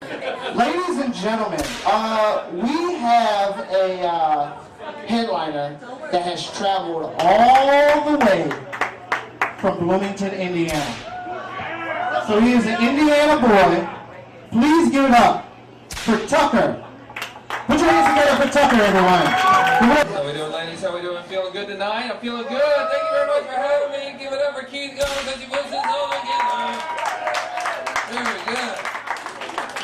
Ladies and gentlemen, we have a headliner that has traveled all the way from Bloomington, Indiana. So he is an Indiana boy. Please give it up for Tucker. Put your hands together for Tucker, everyone. How we doing, ladies? How we doing? Feeling good tonight? I'm feeling good. Thank you very much for having me. Give it up for Keith Gomes as he puts his on again. Very good.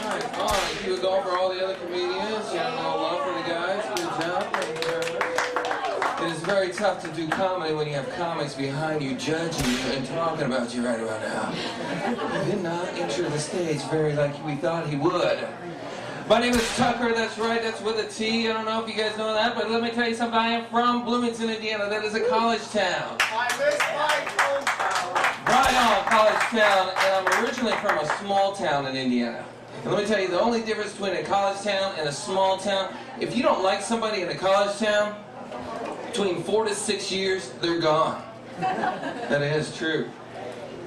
All right, on. Thank you again for all the other comedians. You know, love for the guys. Good job. Thank you very much. It is very tough to do comedy when you have comics behind you judging you and talking about you right about now. He did not enter the stage very like we thought he would. My name is Tucker, that's right, that's with a T. I don't know if you guys know that, but let me tell you something. I am from Bloomington, Indiana. That is a college town. Right on, college town, and I'm originally from a small town in Indiana. And let me tell you, the only difference between a college town and a small town, if you don't like somebody in a college town, between 4 to 6 years, they're gone. That is true.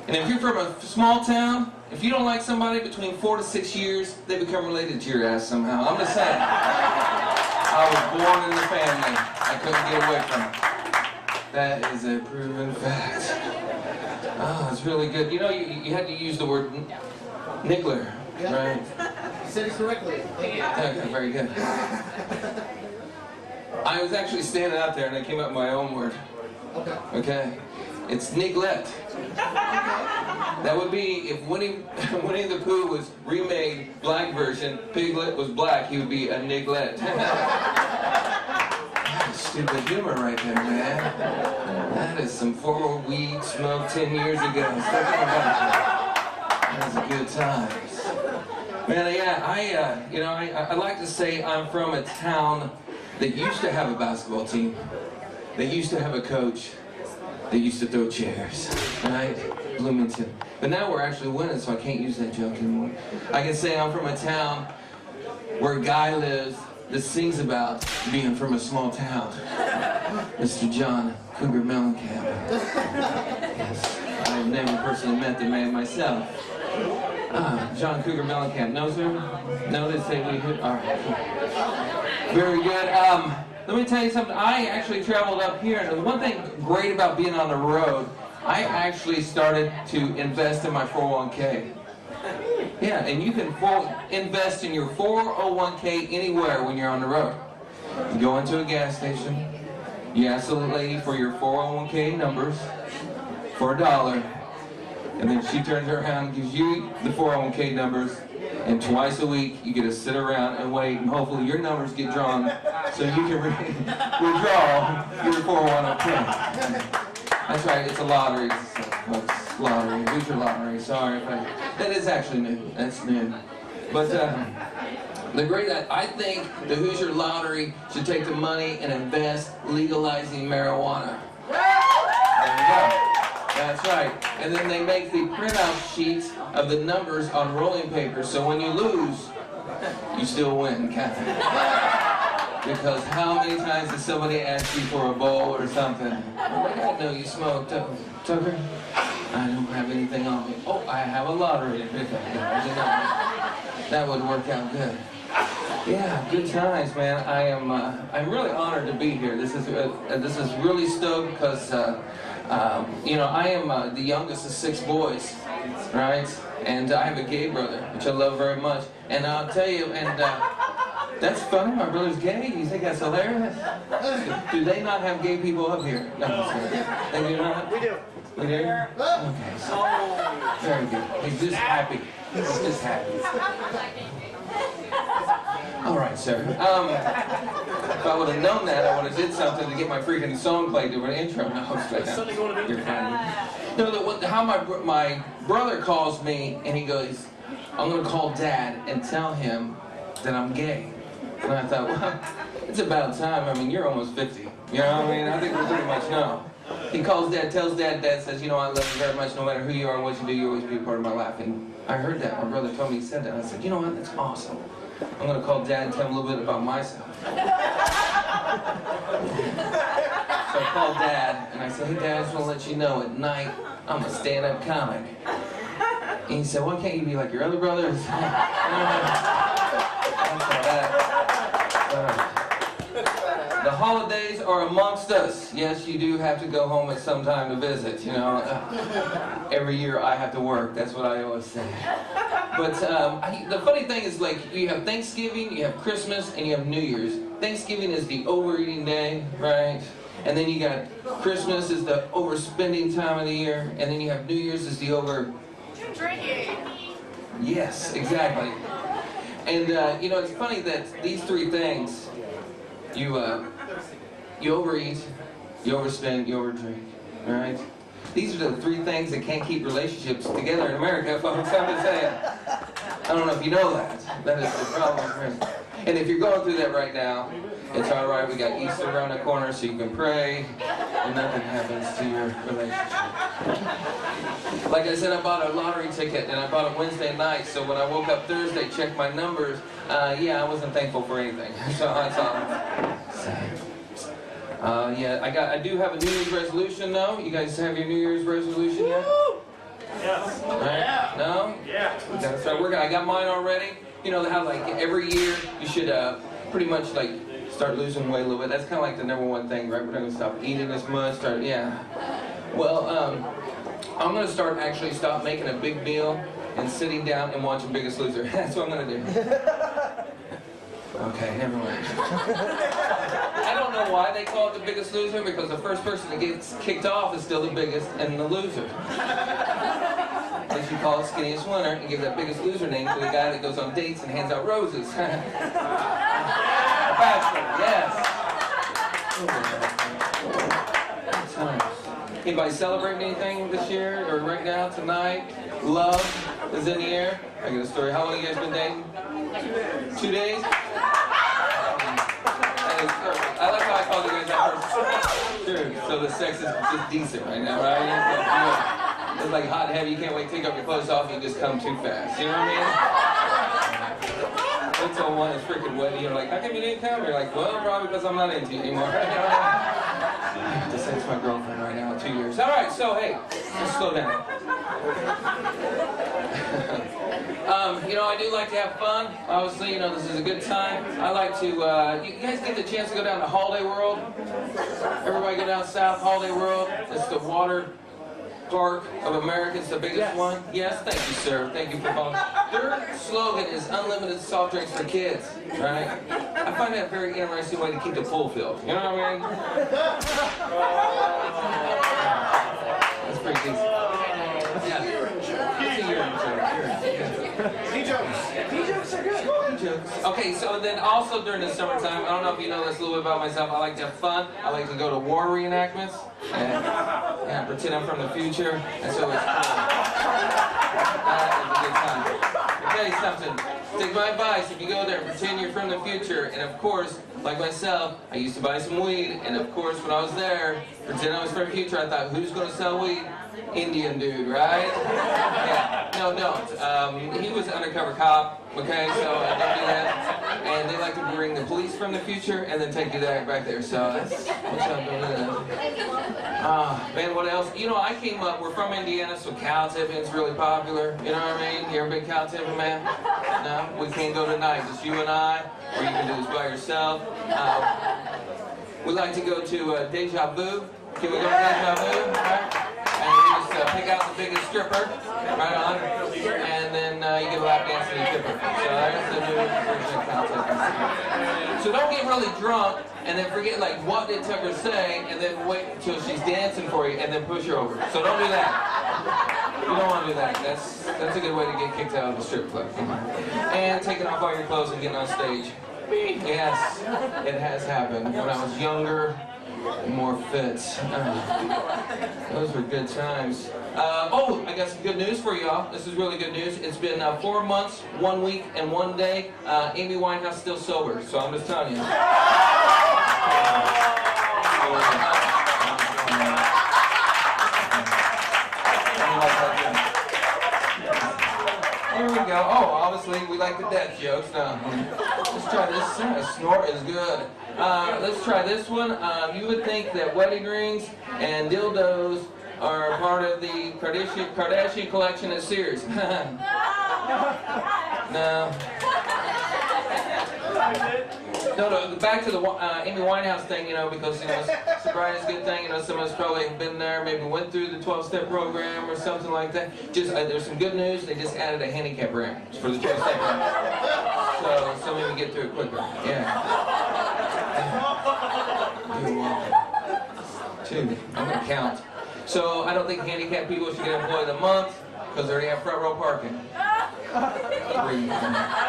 And if you're from a small town, if you don't like somebody between 4 to 6 years, they become related to your ass somehow. I'm just saying. I was born in the family. I couldn't get away from it. That is a proven fact. Oh, it's really good. You know, you had to use the word niggler, right? You said it correctly. Okay, very good. I was actually standing out there and I came up with my own word. Okay? It's neglect. That would be if Winnie the Pooh was remade black version, Piglet was black, he would be a neglect. Stupid humor right there, man. That is some 4 weed smoked 10 years ago. That was a good times. Man, yeah, I like to say I'm from a town that used to have a basketball team. They used to have a coach. They used to throw chairs, right? Bloomington. But now we're actually winning, so I can't use that joke anymore. I can say I'm from a town where a guy lives that sings about being from a small town. Mr. John Cougar Mellencamp. Yes, I've never personally met the man myself. John Cougar Mellencamp. No, sir? No, they say we could? All right. Very good. Let me tell you something. I actually traveled up here, and one thing great about being on the road, I actually started to invest in my 401k. Yeah, and you can invest in your 401k anywhere when you're on the road. You go into a gas station, you ask the lady for your 401k numbers for $1, and then she turns around and gives you the 401k numbers, and twice a week you get to sit around and wait, and hopefully your numbers get drawn so you can withdraw your 401k. That's right, it's a lottery, folks. Lottery, Hoosier lottery. Sorry, that is actually new. That's new. But I think the Hoosier lottery should take the money and invest legalizing marijuana. There you go. That's right. And then they make the printout sheets of the numbers on rolling paper, so when you lose, you still win, Captain. Because how many times does somebody ask you for a bowl or something? Oh, I didn't know you smoked. Tucker? I don't have anything on me. Oh, I have a lottery to pick up. That would work out good. Yeah, good times, man. I'm really honored to be here. This is really stoked because I am the youngest of 6 boys, right? And I have a gay brother, which I love very much. And I'll tell you, that's funny, my brother's gay. You think that's hilarious? Do they not have gay people up here? No, they do not? We do. We do? Okay, so, very good. He's just happy. He's just happy. All right, sir. If I would have known that, I would have did something to get my freaking song played to an intro. No, you're fine. No, how my brother calls me and he goes, I'm going to call Dad and tell him that I'm gay. And I thought, well, it's about time. I mean, you're almost 50. You know what I mean? I think we pretty much know. He calls Dad, tells Dad, Dad says, I love you very much. No matter who you are and what you do, you always be a part of my life. And I heard that. My brother told me he said that. I said, you know what? That's awesome. I'm going to call Dad and tell him a little bit about myself. So I called Dad, and I said, hey, Dad, I just want to let you know, at night, I'm a stand-up comic. And he said, why can't you be like your other brothers? The holidays are amongst us. Yes, you do have to go home at some time to visit, you know. Every year I have to work, that's what I always say. But the funny thing is, like, you have Thanksgiving, you have Christmas, and you have New Year's. Thanksgiving is the overeating day, right? And then you got Christmas is the overspending time of the year, and then you have New Year's is the drinking. Yes, exactly. And you know, it's funny that these three things, you overeat, you overspend, you overdrink, all right? These are the three things that can't keep relationships together in America, folks. I'm just saying. I don't know if you know that. That is the problem. And if you're going through that right now, it's all right. We got Easter around the corner, so you can pray, and nothing happens to your relationship. Like I said, I bought a lottery ticket, and I bought it Wednesday night, so when I woke up Thursday, checked my numbers, yeah, I wasn't thankful for anything. So that's all. Yeah, I do have a New Year's resolution, though. You guys have your New Year's resolution yet? Yes. Right? No? Yeah. That's right. I got mine already. You know how, like, every year you should pretty much, like, start losing weight a little bit. That's kind of like the #1 thing, right? We're not going to stop eating as much. Yeah. Well, I'm going to stop making a big meal and sitting down and watching Biggest Loser. That's what I'm going to do. Okay, never mind. I don't know why they call it the Biggest Loser, because the first person that gets kicked off is still the biggest and the loser. They should call it Skinniest Winner and give that Biggest Loser name to the guy that goes on dates and hands out roses. Bachelor, yes. Anybody celebrating anything this year or right now, tonight? Love is in the air. I got a story. How long have you guys been dating? 2 days? I like how I called you guys that first. Sure. So the sex is just decent right now, right? It's like hot and heavy. You can't wait to take off your clothes off. You just come too fast. You know what I mean? Until one is freaking wet. You're like, how come you didn't come? You're like, well, probably because I'm not into you anymore. This is my girlfriend right now. 2 years. All right. So hey, let's slow down. You know, I do like to have fun. Obviously, you know, this is a good time. I like to, you guys get the chance to go down to Holiday World? Everybody go down south, Holiday World. It's the water park of America. It's the biggest one. Yes, thank you, sir. Thank you for calling. Their slogan is unlimited soft drinks for kids, right? I find that a very interesting way to keep the pool filled. You know what I mean? That's pretty decent. Yeah. It's a urine joke. P-jokes are good. Okay, so then also during the summertime, I don't know if you know this a little bit about myself, I like to have fun. I like to go to war reenactments and pretend I'm from the future, and so it's cool. That is a good time. I'll tell you something. Take my advice, if you go there and pretend you're from the future, and of course, like myself, I used to buy some weed, and of course when I was there, pretend I was from the future, I thought, who's going to sell weed? Indian dude, right? Yeah. No, don't. He was an undercover cop, okay, so don't do that. And they like to bring the police from the future and then take you back there, so that's what's up, don't do that. Man, what else? You know, I came up, we're from Indiana, so cow tipping's really popular, you know what I mean? You ever been cow tipping, man? No? We can't go tonight, just you and I, or you can do this by yourself. We like to go to Deja Vu. Can we go to Deja Vu? Right? And you just pick out the biggest stripper, right on, and then you give a lap dance to the stripper. So that's the new version of cow tipping. So don't get really drunk and then forget like what did Tucker say, and then wait until she's dancing for you and then push her over. So don't do that. You don't want to do that. That's a good way to get kicked out of the strip club. And taking off all your clothes and getting on stage. Yes, it has happened. When I was younger, more fit. Those were good times. Oh, I got some good news for y'all. This is really good news. It's been 4 months, 1 week, and 1 day. Amy Winehouse still sober, so I'm just telling you. Here we go. Oh, obviously we like the death jokes. Now, let's try this. Snort is good. Let's try this one. You would think that wedding rings and dildos are part of the Kardashian collection at Sears. No. No, back to the Amy Winehouse thing, you know, because, you know, sobriety is a good thing, you know, some of us probably have been there, maybe went through the 12-step program or something like that. Just, there's some good news, they just added a handicap ramp for the 12-step program. So we can get through it quicker. Yeah. You're welcome. Two, I'm going to count. So I don't think handicapped people should get Employee of the Month, because they already have front row parking. I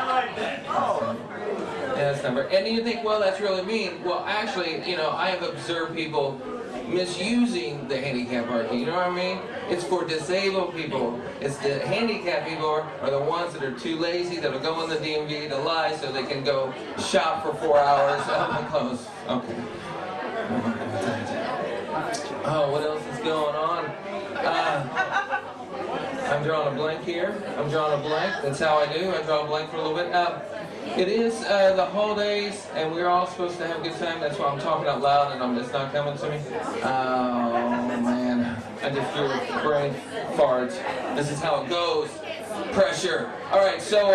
like that. Oh. Yeah, that's number. And you think, well, that's really mean. Well, actually, you know, I have observed people misusing the handicap parking. You know what I mean? It's for disabled people. It's the handicapped people are the ones that are too lazy that'll go in the DMV to lie so they can go shop for 4 hours and close. Okay. Oh, what else is going on? I'm drawing a blank here. I'm drawing a blank. That's how I do. I draw a blank for a little bit. It is the holidays, and we're all supposed to have a good time. That's why I'm talking out loud, and it's not coming to me. Oh, man. I just feel a brain fart. This is how it goes. Pressure. All right, so,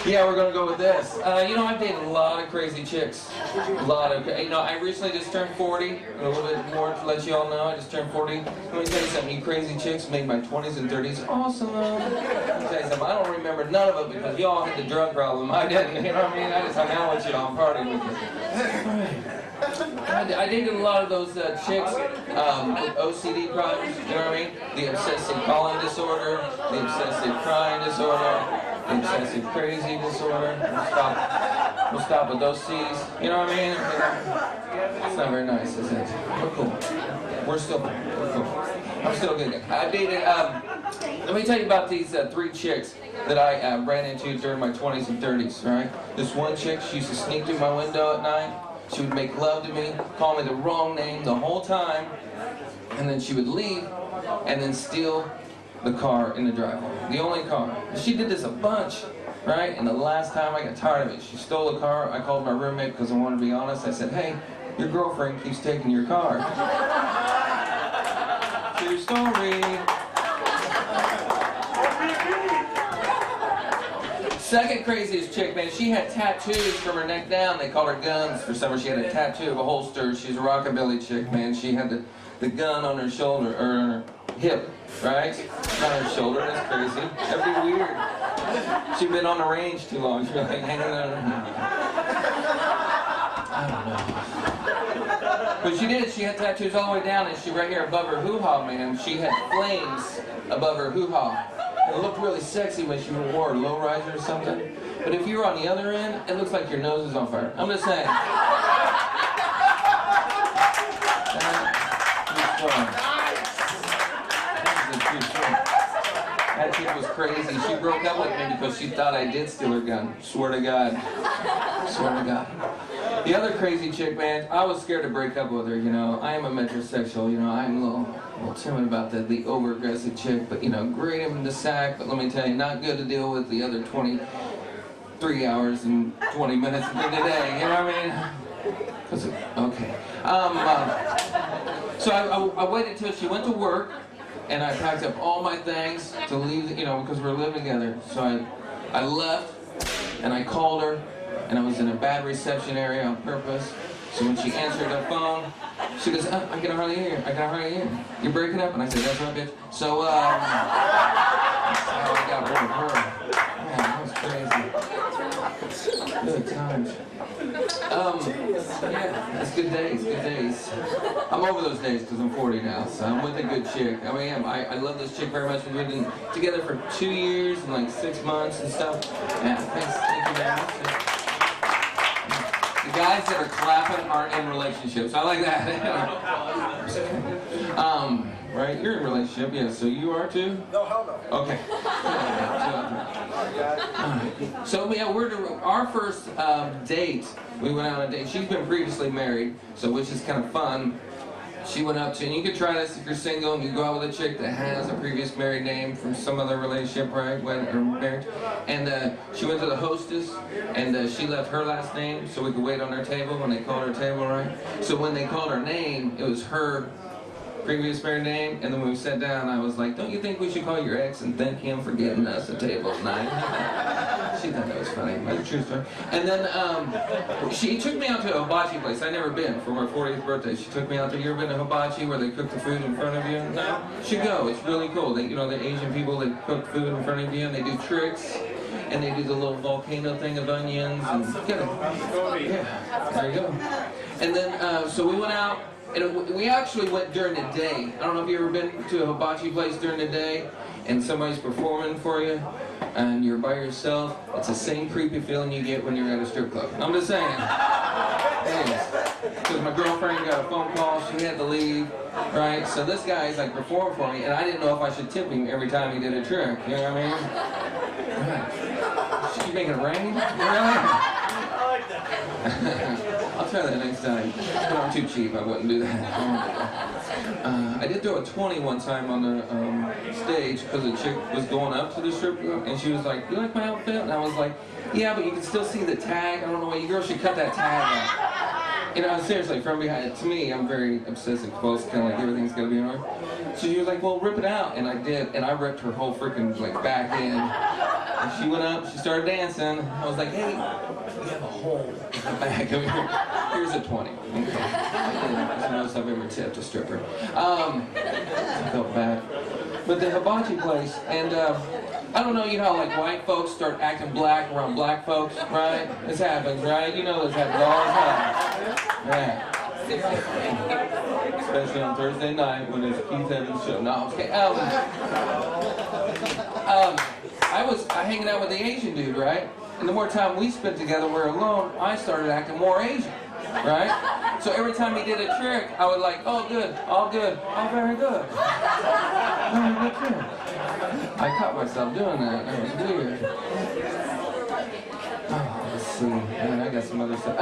yeah, we're going to go with this. You know, I've dated a lot of crazy chicks. A lot of, you know, I recently just turned 40. A little bit more to let you all know. I just turned 40. Let me tell you something. You crazy chicks made my 20s and 30s awesome. Let me tell you something. I don't remember none of it because y'all had the drug problem. I didn't. You know what I mean? I just hung out with y'all and partied with you. I dated a lot of those chicks with OCD problems. You know what I mean? The obsessive calling disorder, the obsessive crying disorder, the obsessive crazy disorder. We'll stop with those C's. You know what I mean? It's not very nice, is it? We're cool. We're cool. I'm still good. I dated, let me tell you about these 3 chicks that I ran into during my 20s and 30s, right? This one chick, she used to sneak through my window at night. She would make love to me, call me the wrong name the whole time, and then she would leave and then steal the car in the driveway. The only car. She did this a bunch, right? And the last time I got tired of it, she stole the car. I called my roommate because I wanted to be honest. I said, hey, your girlfriend keeps taking your car. True story. Second craziest chick, man, she had tattoos from her neck down. They called her guns for summer. She had a tattoo of a holster. She's a rockabilly chick, man. She had the gun on her shoulder, or on her hip, right? Not her shoulder, that's crazy. That'd be weird. She'd been on the range too long. She'd be like hanging on her. I don't know. But she did. She had tattoos all the way down, and she right here above her hoo-ha, man. She had flames above her hoo-ha. It looked really sexy when she wore a low-riser or something. But if you were on the other end, it looks like your nose is on fire. I'm just saying. That chick was crazy. She broke up with me because she thought I did steal her gun. Swear to God. Swear to God. The other crazy chick, man, I was scared to break up with her, you know. I am a metrosexual, you know. I'm a little timid about the over-aggressive chick, but, you know, great in the sack, but let me tell you, not good to deal with the other 23 hours and 20 minutes of the day, you know what I mean? Okay. So I waited till she went to work, and I packed up all my things to leave, you know, because we were living together. So I left, and I called her, and I was in a bad reception area on purpose. So when she answered the phone, she goes, I can hardly hear you. I can hardly hear you. You're breaking up? And I said, that's right, bitch. So, that's how I got rid of her. Man, that was crazy. Good times. Yeah, it's good days, good days. I'm over those days because I'm 40 now, so I'm with a good chick. I mean, I love this chick very much. We've been together for 2 years and like 6 months and stuff. Yeah, thanks. Thank you very much. The guys that are clapping aren't in relationships. I like that. Right? You're in a relationship, yeah. So you are too? No, hell no. Okay. So yeah, our first date. We went out on a date. She's been previously married, so which is kind of fun. She went up to, and you can try this if you're single and you go out with a chick that has a previous married name from some other relationship, right? Or marriage. And she went to the hostess, and she left her last name so we could wait on her table when they called her table, right? So when they called her name, it was her previous married name, and then when we sat down, I was like, don't you think we should call your ex and thank him for getting us a table tonight? She thought that was funny. That's a true story. And then she took me out to a hibachi place. I'd never been for my 40th birthday. She took me out to, you ever been to hibachi where they cook the food in front of you? No? You should go. It's really cool. They, you know, the Asian people, they cook food in front of you, and they do tricks. And they do the little volcano thing of onions. And, yeah, there you go. And then, so we went out. And we actually went during the day. I don't know if you've ever been to a hibachi place during the day and somebody's performing for you and you're by yourself. It's the same creepy feeling you get when you're at a strip club. I'm just saying. Because my girlfriend got a phone call, she had to leave, right? So this guy's like performing for me and I didn't know if I should tip him every time he did a trick. You know what I mean? Right. She's making it rain? Really? I'll try that next time. But I'm too cheap, I wouldn't do that. I did throw a 20 one time on the stage because the chick was going up to the strip club and she was like, you like my outfit? And I was like, yeah, but you can still see the tag. I don't know why you girls should cut that tag out. You know, seriously, from behind, to me, I'm very obsessive, close, kind of like everything's gotta be in order. So she was like, well, rip it out. And I did, and I ripped her whole freaking, like, back in. And she went up, she started dancing. I was like, hey, we have a hole in the back. Here's a 20. Okay. That's the most I've ever tipped a stripper. I felt bad. But the hibachi place, and I don't know, you know how like white folks start acting black around black folks, right? This happens, right? You know this happens all the time. Yeah. Especially on Thursday night when it's Keith Evans' show. No, okay. I was hanging out with the Asian dude, right? And the more time we spent together, we're alone, I started acting more Asian, right? So every time he did a trick, I would like, oh good, oh very good. Very good trick. I caught myself doing that. That was weird. Oh, let's see. Man, I got some other stuff.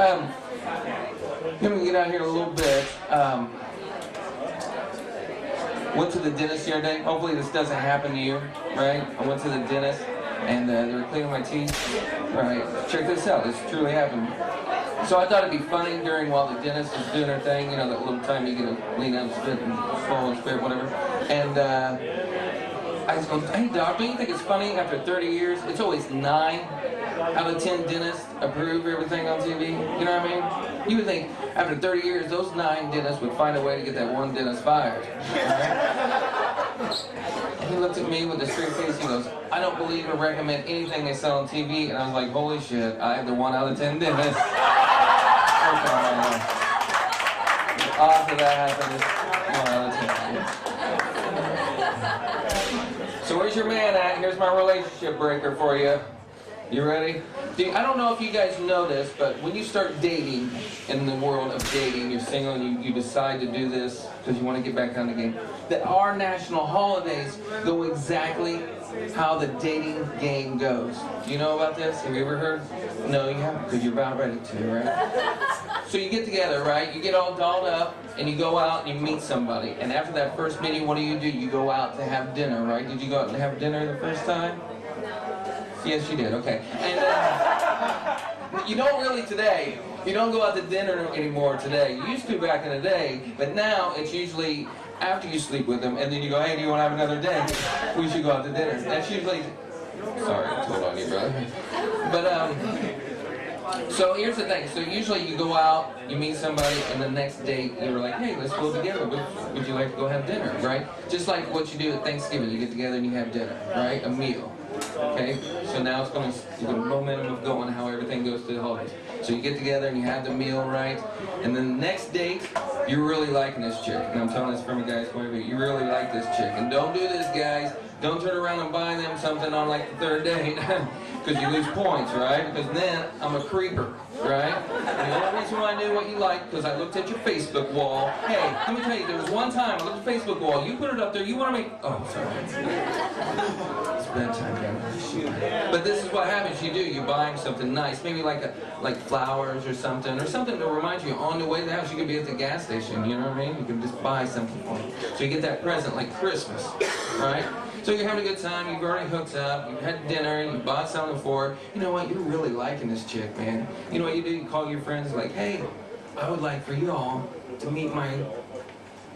Let me get out here a little bit. Went to the dentist the other day. Hopefully this doesn't happen to you, right? I went to the dentist and they were cleaning my teeth. Right, check this out. This truly happened. So I thought it'd be funny during while the dentist is doing her thing, you know, that little time you get to lean out and spit and swallow and spit, whatever. And I was going, hey doc, don't you think it's funny after 30 years? It's always 9 out of 10 dentists approve everything on TV. You know what I mean? You would think after 30 years, those 9 dentists would find a way to get that one dentist fired. Right? And he looked at me with a straight face. He goes, I don't believe or recommend anything they sell on TV. And I was like, holy shit, I have the 1 out of 10 dentists. After that happened, it's 1 out of 10. So where's your man at? Here's my relationship breaker for you. You ready? I don't know if you guys know this, but when you start dating in the world of dating, you're single and you decide to do this because you want to get back on the game, that our national holidays go exactly how the dating game goes. Do you know about this? Have you ever heard? No, you haven't, because you're about ready to, right? So you get together, right? You get all dolled up and you go out and you meet somebody. And after that first meeting, what do? You go out to have dinner, right? Did you go out and have dinner the first time? Yes, you did. Okay. And you don't really today. You don't go out to dinner anymore today. You used to back in the day, but now it's usually after you sleep with them, and then you go, hey, do you want to have another day? We should go out to dinner. That's usually. Sorry, I told on you, brother. But so here's the thing. So usually you go out, you meet somebody, and the next date you're like, hey, let's go together. Would you like to go have dinner, right? Just like what you do at Thanksgiving. You get together and you have dinner, right? A meal. Okay, so now it's going to the momentum of going how everything goes to the holidays. So you get together and you have the meal, right? And then the next date, you're really liking this chick. And I'm telling this from a guy's point of view. You really like this chick. And don't do this, guys. Don't turn around and buy them something on like the third date. Because you lose points, right? Because then I'm a creeper, right? And the only reason why I knew what you liked, because I looked at your Facebook wall. Hey, let me tell you, there was one time I looked at Facebook wall. You put it up there. You want to make... Oh, sorry. It's bedtime, guys. But this is what happens. You do. You buy him something nice. Maybe like flowers or something to remind you on the way to the house. You could be at the gas station, you know what I mean? You can just buy something for him. So you get that present like Christmas, right? So you're having a good time, you've already hooked up, you've had dinner, you bought something for her. You know what, you're really liking this chick, man. You know what you do? You call your friends like, hey, I would like for you all to meet my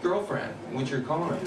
girlfriend, what you're calling her.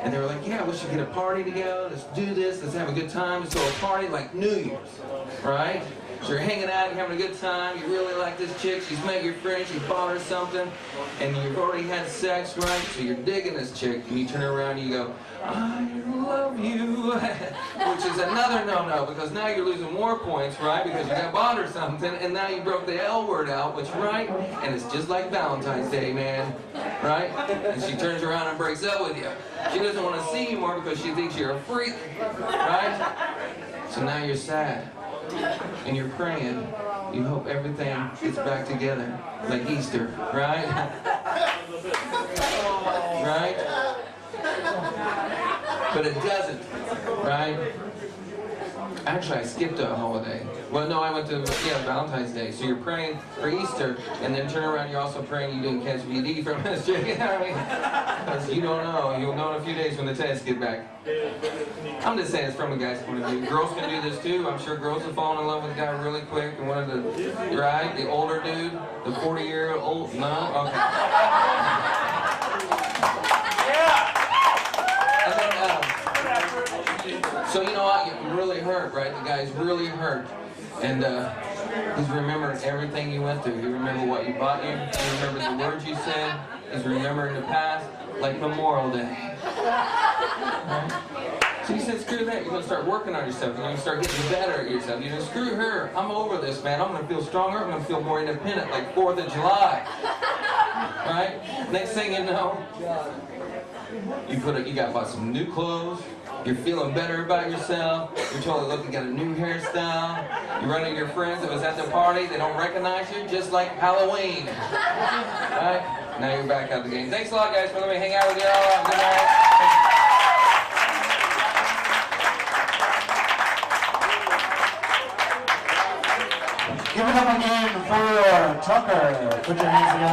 And they were like, yeah, we should get a party together. Let's do this. Let's have a good time. So a party like New Year's, right? So you're hanging out, you're having a good time. You really like this chick. She's met your friend. She bought her something. And you've already had sex, right? So you're digging this chick. And you turn around and you go, I love you. Which is another no-no, because now you're losing more points, right? Because you got bought her something. And now you broke the L word out, which, right? And it's just like Valentine's Day, man. Right? And she turns around and breaks up with you. She doesn't want to see you more because she thinks you're a freak. Right? So now you're sad. And you're praying. You hope everything gets back together. Like Easter. Right? Right? But it doesn't. Right? Actually, I skipped a holiday. Well, no, I went to, Valentine's Day. So you're praying for Easter, and then turn around, you're also praying you didn't catch VD from this chick. You know what I mean? Because you don't know. You'll know in a few days when the tests get back. I'm just saying it's from a guy's point of view. Girls can do this too. I'm sure girls have fallen in love with a guy really quick. And one of the, right, the older dude, the 40-year-old, no? Okay. And then, so you know what? You're really hurt, right? The guy's really hurt. And he's remembering everything you went through. You remember what you bought you. You remember the words you said. He's remembering the past, like Memorial Day. Right? So he said, screw that. You're going to start working on yourself. You're going to start getting better at yourself. You're going to screw her. I'm over this, man. I'm going to feel stronger. I'm going to feel more independent, like 4th of July. Right? Next thing you know, you bought some new clothes. You're feeling better about yourself. You're totally looking, got a new hairstyle. You're running your friends that was at the party. They don't recognize you, just like Halloween. Right? Now you're back out of the game. Thanks a lot, guys, for letting me hang out with you all. Good night. Give it up again for Tucker. Put your hands together.